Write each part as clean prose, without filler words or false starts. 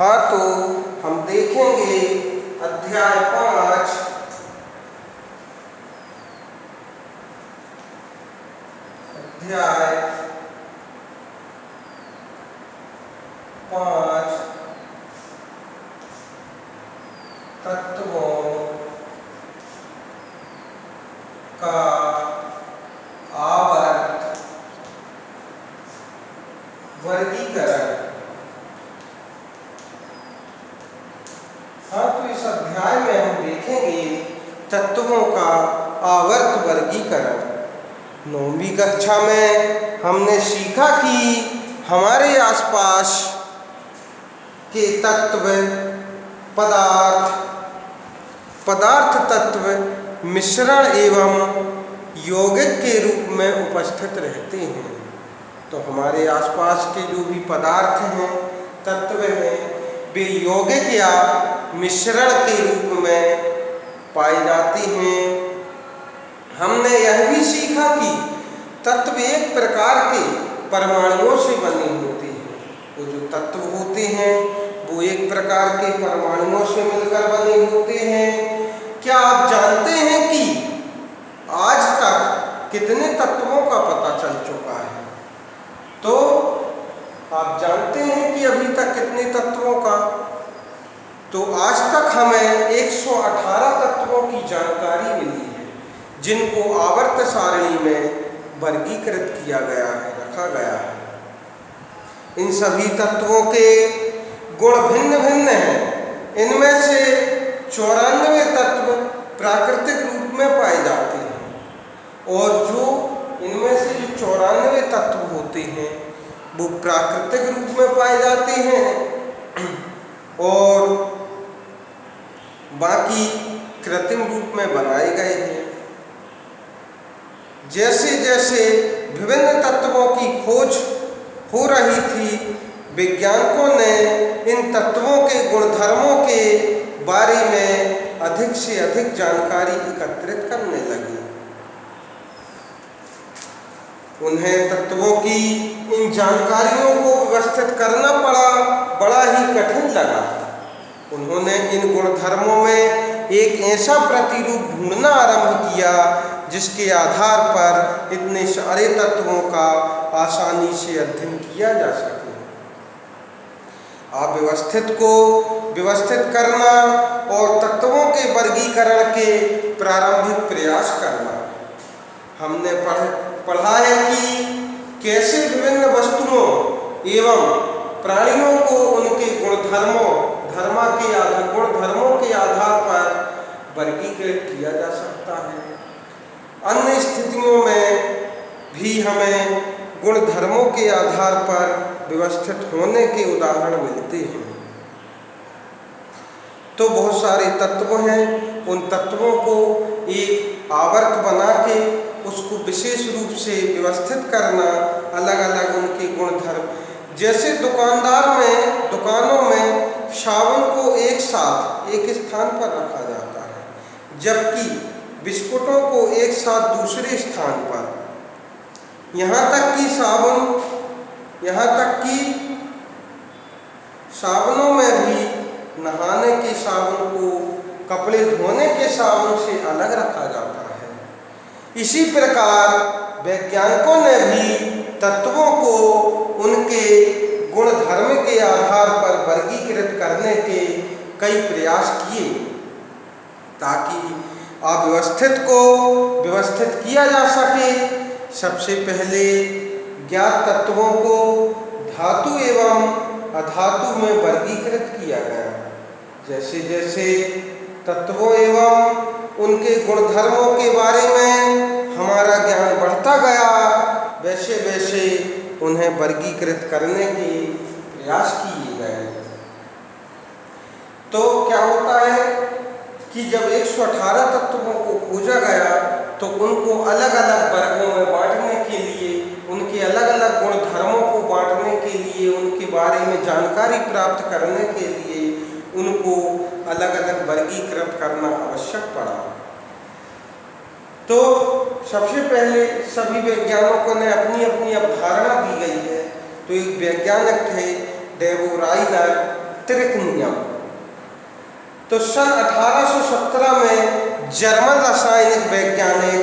हाँ, तो हम देखेंगे अध्याय 5 तत्वों का आवर्त वर्गीकरण। हाँ, तो इस अध्याय में हम देखेंगे तत्वों का आवर्त वर्गीकरण। 9वीं कक्षा में हमने सीखा कि हमारे आसपास के तत्व पदार्थ तत्व मिश्रण एवं यौगिक के रूप में उपस्थित रहते हैं। तो हमारे आसपास के जो भी पदार्थ हैं, तत्व हैं, वे यौगिक या मिश्रण के रूप में पाई जाती हैं। हमने यह भी सीखा कि तत्व एक प्रकार के परमाणुओं से बने होते हैं। वो जो तत्व होते हैं वो एक प्रकार के परमाणुओं से मिलकर बने होते हैं। क्या आप जानते हैं कि आज तक कितने तत्वों का पता चल चुका है? तो आप जानते हैं कि अभी तक कितने तत्वों का? तो आज तक हमें 118 तत्वों की जानकारी मिली है, जिनको आवर्त सारणी में वर्गीकृत किया गया है, रखा गया है। इन सभी तत्वों के गुण भिन्न भिन्न हैं। इनमें से 94 तत्व प्राकृतिक रूप में पाए जाते हैं, और जो इनमें से जो 94 तत्व होते हैं वो प्राकृतिक रूप में पाए जाते हैं, और बाकी कृत्रिम रूप में बनाए गए हैं। जैसे जैसे विभिन्न तत्वों की खोज हो रही थी, वैज्ञानिकों ने इन तत्वों के गुणधर्मों के बारे में अधिक से अधिक जानकारी एकत्रित करने लगे। उन्हें तत्वों की इन जानकारियों को व्यवस्थित करना बड़ा ही कठिन लगा। उन्होंने इन गुणधर्मों में एक ऐसा प्रतिरूप ढूंढना आरंभ किया जिसके आधार पर इतने सारे तत्वों का आसानी से अध्ययन किया जा सके। अव्यवस्थित को व्यवस्थित करना और तत्वों के वर्गीकरण के प्रारंभिक प्रयास करना। हमने पढ़ा है कि कैसे विभिन्न वस्तुओं एवं प्राणियों को उनके गुणधर्मों के आधार पर वर्गीकृत किया जा सकता है। अन्य स्थितियों में भी हमें गुणधर्मों के आधार पर व्यवस्थित होने के उदाहरण मिलते हैं। तो बहुत सारे तत्व हैं, उन तत्वों को एक आवर्त बना के उसको विशेष रूप से व्यवस्थित करना, अलग अलग उनके गुणधर्म। जैसे दुकानों में साबुन को एक साथ एक स्थान पर रखा जाता है, जबकि बिस्कुटों को एक साथ दूसरे स्थान पर। यहाँ तक कि साबुनों में भी नहाने के साबुन को कपड़े धोने के साबुन से अलग रखा जाता है। इसी प्रकार वैज्ञानिकों ने भी तत्वों को उनके गुणधर्म के आधार पर वर्गीकृत करने के कई प्रयास किए, ताकि अव्यवस्थित को व्यवस्थित किया जा सके। सबसे पहले ज्ञात तत्वों को धातु एवं अधातु में वर्गीकृत किया गया। जैसे जैसे तत्वों एवं उनके गुणधर्मों के बारे में हमारा ज्ञान बढ़ता गया, वैसे वैसे उन्हें वर्गीकृत करने के प्रयास किए गए। तो क्या होता है कि जब 118 तत्वों को खोजा गया तो उनको अलग अलग वर्गों में बांटने के लिए, उनके अलग अलग गुणधर्मों को बांटने के लिए, उनके बारे में जानकारी प्राप्त करने के लिए उनको अलग अलग वर्गीकृत करना आवश्यक पड़ा। तो सबसे पहले सभी वैज्ञानिकों ने अपनी अपनी अवधारणा दी गई है। तो एक वैज्ञानिक थे डेवो राइनर, त्रिक नियम। तो सन 1817 में जर्मन रासायनिक वैज्ञानिक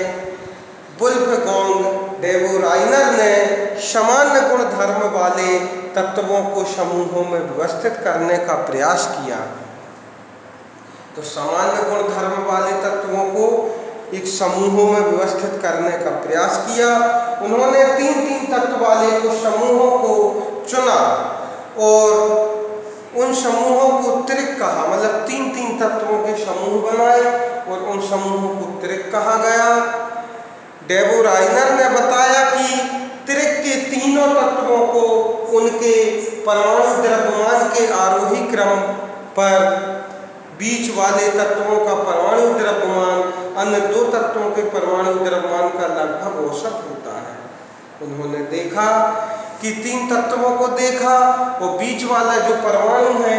वुल्फगांग डेवोराइनर ने सामान्य गुण धर्म वाले तत्वों को समूहों में व्यवस्थित करने का प्रयास किया। तो सामान्य गुण धर्म वाले तत्वों को एक समूहों में व्यवस्थित करने का प्रयास किया। उन्होंने 3-3 तत्व वाले कुछ समूहों को चुना और उन समूहों को त्रिक कहा, मतलब 3-3 तत्वों के समूह बनाए और उन समूहों को त्रिक कहा गया। डेवोराइनर ने बताया कि त्रिक के तीनों तत्वों को उनके परमाणु द्रव्यमान के आरोही क्रम पर बीच वाले तत्वों का परमाणु द्रव्यमान अन्य 2 तत्वों के परमाणु द्रव्यमान का लगभग औसत होता है। उन्होंने देखा कि 3 तत्वों को देखा और बीच वाला जो परमाणु है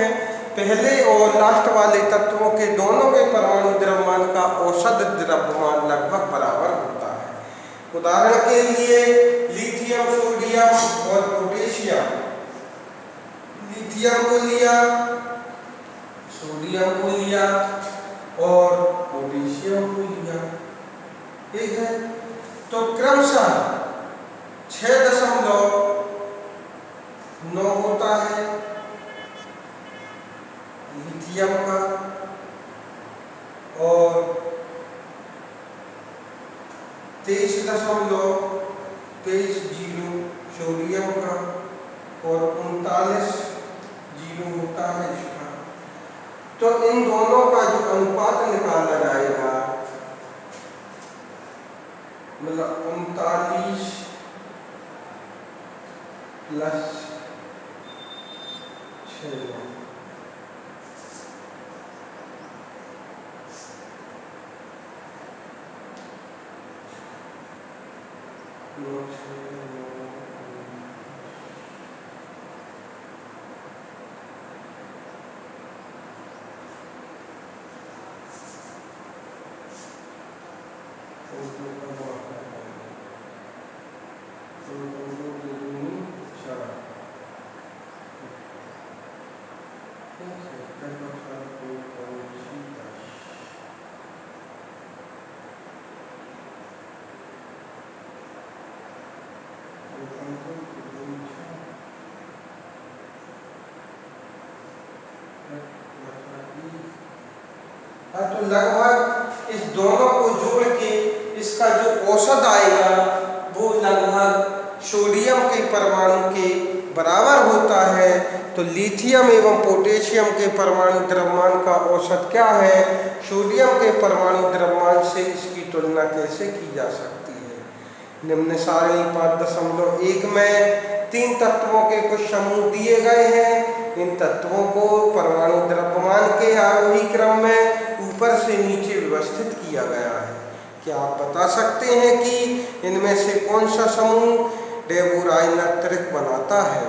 पहले और लास्ट वाले तत्वों के दोनों के परमाणु द्रव्यमान का औसत द्रव्यमान लगभग बराबर होता है। उदाहरण के लिए लिथियम, सोडियम और पोटेशियम। लिथियम को लिया, सोडियम को लिया और पोटेशियम को लिया, ठीक है। तो क्रमशः 6.9 होता है लिथियम का और 23.0 सोडियम का और 39.0 होता है इसका। तो इन दोनों का जो अनुपात निकाला जाएगा, मतलब 39 प्लस 6 तो लगभग इस दोनों को जोड़ के इसका जो औसत आएगा वो लगभग सोडियम के परमाणु के बराबर होता है। तो लिथियम एवं पोटेशियम के परमाणु द्रव्यमान का औसत क्या है, सोडियम के परमाणु द्रव्यमान से इसकी तुलना कैसे की जा सकती है। निम्न सारणी 5.1 में 3 तत्वों के कुछ समूह दिए गए हैं। इन तत्वों को परमाणु द्रव्यमान के आरोही क्रम में ऊपर से नीचे व्यवस्थित किया गया है। क्या आप बता सकते हैं कि इनमें से कौन सा समूह डेवोराइनर त्रिक बनाता है।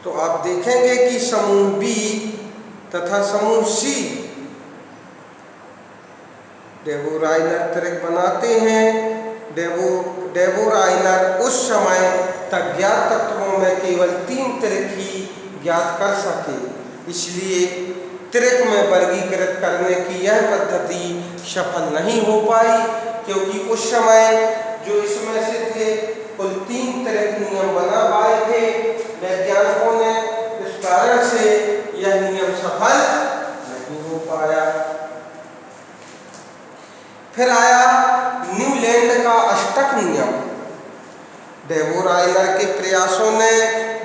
तो आप देखेंगे कि समूह बी तथा समूह सी डेवोराइनर त्रिक बनाते हैं। डेवोराइनर उस समय तक ज्ञात तत्वों में केवल 3 त्रिक ही ज्ञात कर सके, इसलिए त्रिक में वर्गीकृत करने की यह पद्धति सफल नहीं हो पाई, क्योंकि उस समय जो इसमें से थे कुल 3 त्रिक नियम बना पाए थे वैज्ञानिकों ने। इस कारण से यह नियम सफल नहीं हो पाया। फिर आया न्यूलैंड का अष्टक नियम। डेवोराइनर के प्रयासों ने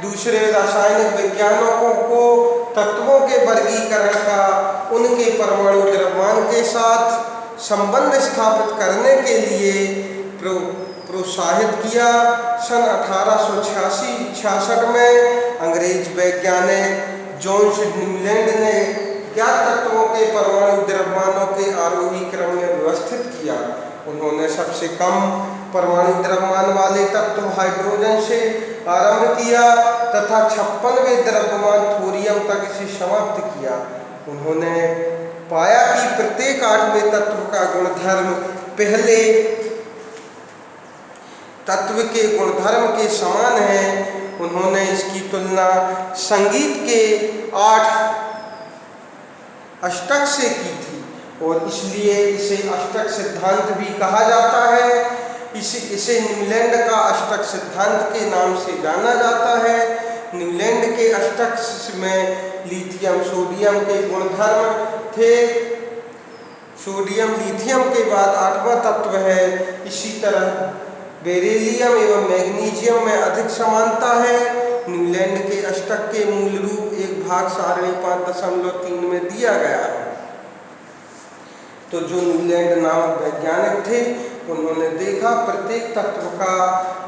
दूसरे रासायनिक वैज्ञानिकों को तत्वों के वर्गीकरण का उनके परमाणु द्रव्यमान के साथ संबंध स्थापित करने के लिए प्रोत्साहित किया। सन 1866 में अंग्रेज वैज्ञानिक जोन्स न्यूलैंड ने ज्ञात तत्वों के परमाणु द्रव्यमानों के आरोही क्रम में व्यवस्थित किया। उन्होंने सबसे कम परमाणु द्रव्यमान वाले तत्व हाइड्रोजन से आरंभ किया तथा 56वें द्रव्यमान थोरियम तक इसे समाप्त किया। उन्होंने पाया कि प्रत्येक 8वें तत्व का गुणधर्म पहले तत्व के गुणधर्म के समान है उन्होंने इसकी तुलना संगीत के 8 अष्टक से की थी और इसलिए इसे अष्टक सिद्धांत भी कहा जाता है। इसे न्यूलैंड का अष्टक सिद्धांत के नाम से जाना जाता है। न्यूलैंड के अष्टक में लिथियम सोडियम के गुणधर्म थे। सोडियम लिथियम के बाद 8वां तत्व है। इसी तरह बेरिलियम एवं मैग्नीशियम में अधिक समानता है। न्यूलैंड के अष्टक के मूल रूप एक भाग सारणी 5.3 में दिया गया है। तो जो न्यूलैंड नामक वैज्ञानिक थे उन्होंने देखा प्रत्येक तत्व का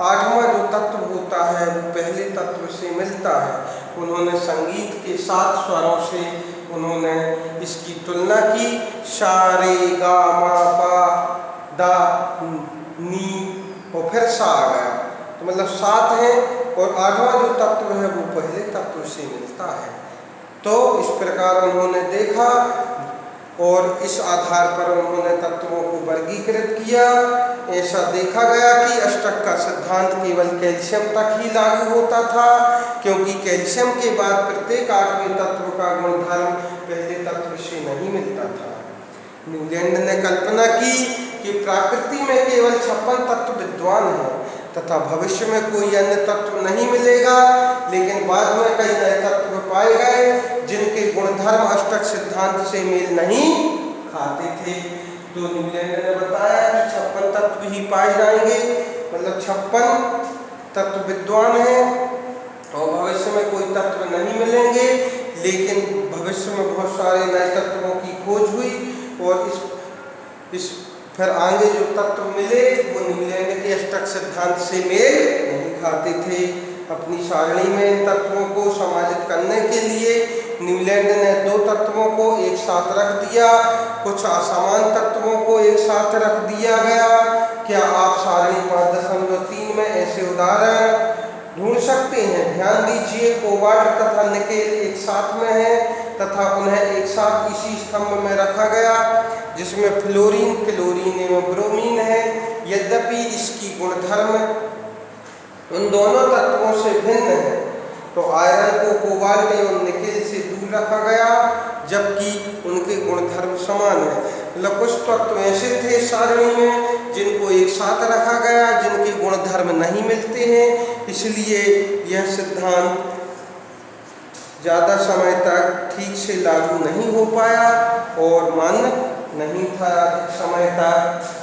8वां जो तत्व होता है वो पहले तत्व से मिलता है। उन्होंने संगीत के 7 स्वरों से उन्होंने इसकी तुलना की। सा रे गा मा पा दा नी और फिर सा आ गया, तो मतलब 7 है और 8वां जो तत्व है वो पहले तत्व से मिलता है। तो इस प्रकार उन्होंने देखा और इस आधार पर उन्होंने तत्वों को वर्गीकृत किया। ऐसा देखा गया कि अष्टक का सिद्धांत केवल कैल्शियम तक ही लागू होता था, क्योंकि कैल्शियम के बाद प्रत्येक 8वें तत्व का गुणधर्म पहले तत्व से नहीं मिलता था। न्यूलैंड ने कल्पना की कि प्रकृति में केवल 56 तत्व विद्वान हैं तथा भविष्य में कोई अन्य तत्व नहीं मिलेगा, लेकिन बाद में कई नए तत्व पाए गए जिनके गुणधर्म अष्टक सिद्धांत से मेल नहीं खाते थे। तो न्यूलैंड ने बताया कि 56 तत्व ही पाए जाएंगे, मतलब 56 तत्व विद्वान हैं और भविष्य में कोई तत्व नहीं मिलेंगे, लेकिन भविष्य में बहुत सारे नए तत्वों की खोज हुई और इस फिर आगे जो तत्व मिले वो न्यूलैंड के अष्टक सिद्धांत से मेल नहीं खाते थे। अपनी सारणी में तत्वों को समाहित करने के लिए न्यूलैंड ने 2 तत्वों को एक साथ रख दिया, कुछ असमान तत्वों को एक साथ रख दिया गया। क्या आप सारणी 5.3 में ऐसे उदाहरण ढूंढ सकते हैं? ध्यान दीजिए, कोबाल्ट तथा निकेल एक साथ में है तथा उन्हें एक साथ इसी स्तंभ में रखा गया जिसमें फ्लोरीन, क्लोरीन एवं ब्रोमीन है। यद्यपि इसकी गुणधर्म उन दोनों तत्वों से भिन्न है, तो आयरन को कोबाल्ट एवं निकेल से दूर रखा गया जबकि उनके गुणधर्म समान है। मतलब कुछ तत्व ऐसे थे सारणी में जिनको एक साथ रखा गया जिनके गुणधर्म नहीं मिलते हैं, इसलिए यह सिद्धांत ज़्यादा समय तक ठीक से लागू नहीं हो पाया और मान्य नहीं था अधिक समय तक।